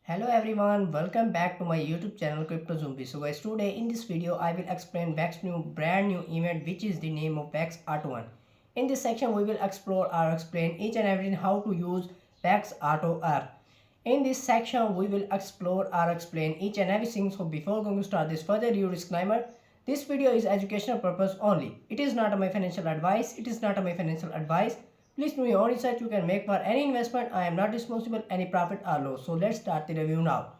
Hello everyone, welcome back to my YouTube channel Crypto Zombie. So guys, today in this video I will explain Wax brand new event, which is the name of Wax Auto Earn. In this section we will explore or explain each and everything how to use Wax Auto Earn. In this section we will explore or explain each and everything. So before going to start this, further your disclaimer: this video is educational purpose only. It is not my financial advice. Please do your own research. You can make for any investment. I am not responsible any profit or loss. So let's start the review now.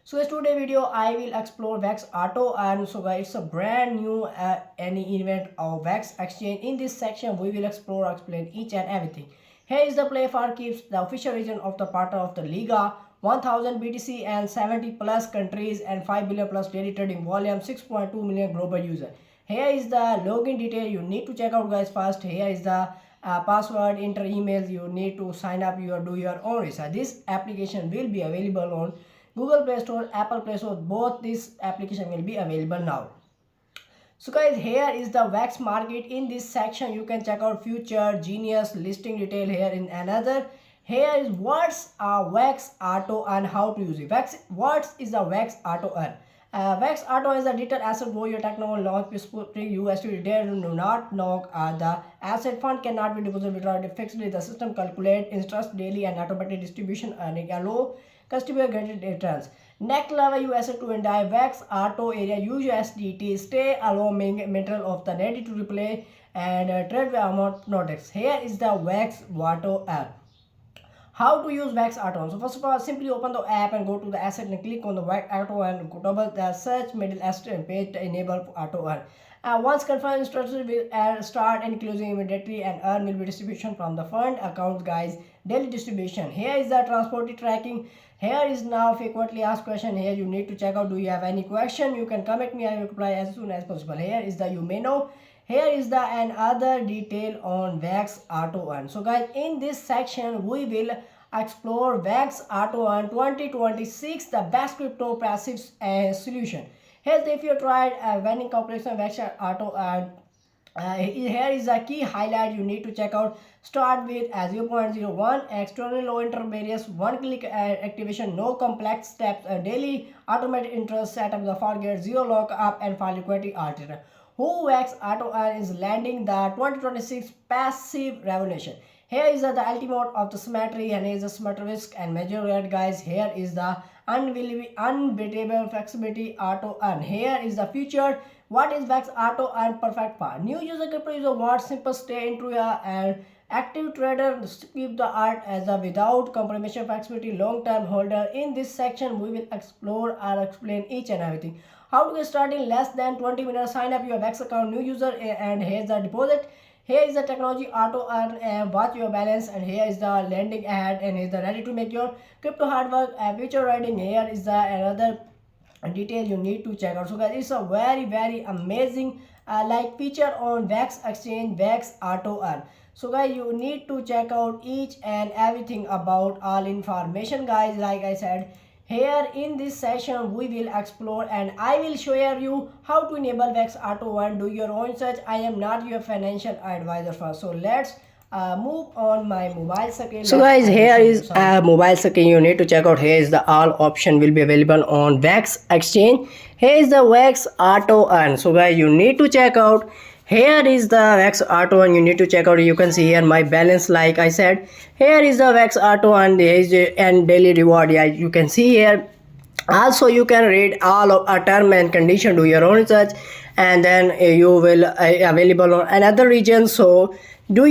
So in today's video I will explore Wax Auto Earn. So guys, it's a brand new any event of Wax Exchange. In this section we will explore or explain each and everything. Here is the play for keeps, the official region of the partner of the Liga, 1000 BTC and 70 plus countries and 5 billion plus daily trading volume, 6.2 million global user. Here is the login detail you need to check out guys first. Here is the password, enter emails, you need to sign up, do your own research. This application will be available on Google Play Store, Apple Play Store. Both this application will be available now. So guys, here is the Wax market. In this section you can check out future, genius, listing detail. Here in another, here is what's a Wax Auto and how to use it. What is the Wax Auto Earn? Wax Auto is a digital asset where your technology launch peaceful USD. They do not knock the asset fund cannot be deposited without fixedly. The system calculate interest daily and automatic distribution earning a low customer credit returns. Next level USD to and Wax Auto area USDT stay along middle of the ready to replay and trade amount notice. Here is the Wax Auto app. How to use Wax Auto. So first of all, simply open the app and go to the asset and click on the Wax Auto and double the search middle asset page to enable Auto Earn. Once confirmed, instructions will start and closing immediately, and earn will be distribution from the fund account guys. Daily distribution. Here is the transport tracking. Here is now frequently asked question. Here you need to check out. Do you have any question? You can comment me. I will reply as soon as possible. Here is the you may know. Here is the another detail on Wax Auto Earn. So guys, in this section we will explore Wax Auto Earn 2026, the best crypto passive solution. Here's if you tried winning calculation Wax Auto Earn. Here is the key highlight you need to check out. Start with 0.01 external low intermediaries, one click activation, no complex steps, daily automated interest setup, the forget, zero lockup and file liquidity alternative. Who Wax Auto Earn is landing the 2026 passive revolution. Here is the ultimate of the symmetry, and here is the symmetry risk and major red guys. Here is the unbeatable flexibility Auto Earn. Here is the future. What is Wax Auto Earn perfect for? New user crypto user what simple stay into an active trader, keep the art as a without compromise flexibility long term holder. In this section we will explore or explain each and everything. How to get started in less than 20 minutes. Sign up your Wax account, new user, and here's the deposit. Here is the technology Auto Earn and watch your balance, and here is the landing ahead, and here's the ready to make your crypto hard work future riding. Here is the another detail you need to check out. So guys, it's a very amazing like feature on Wax Exchange, Wax Auto Earn. So guys, you need to check out each and everything about all information guys. Like I said, here in this session we will explore and I will show you how to enable Wax Auto Earn. Do your own search. I am not your financial advisor first. So let's move on my mobile screen. So guys, here is a mobile screen you need to check out. Here is the all option will be available on Wax Exchange. Here is the Wax Auto Earn. So guys, you need to check out. Here is the Wax Auto and you need to check out. You can see here my balance. Like I said, here is the Wax Auto and there is and daily reward. Yeah, you can see here. Also you can read all of a term and condition, do your own research, and then you will available on another region. So do you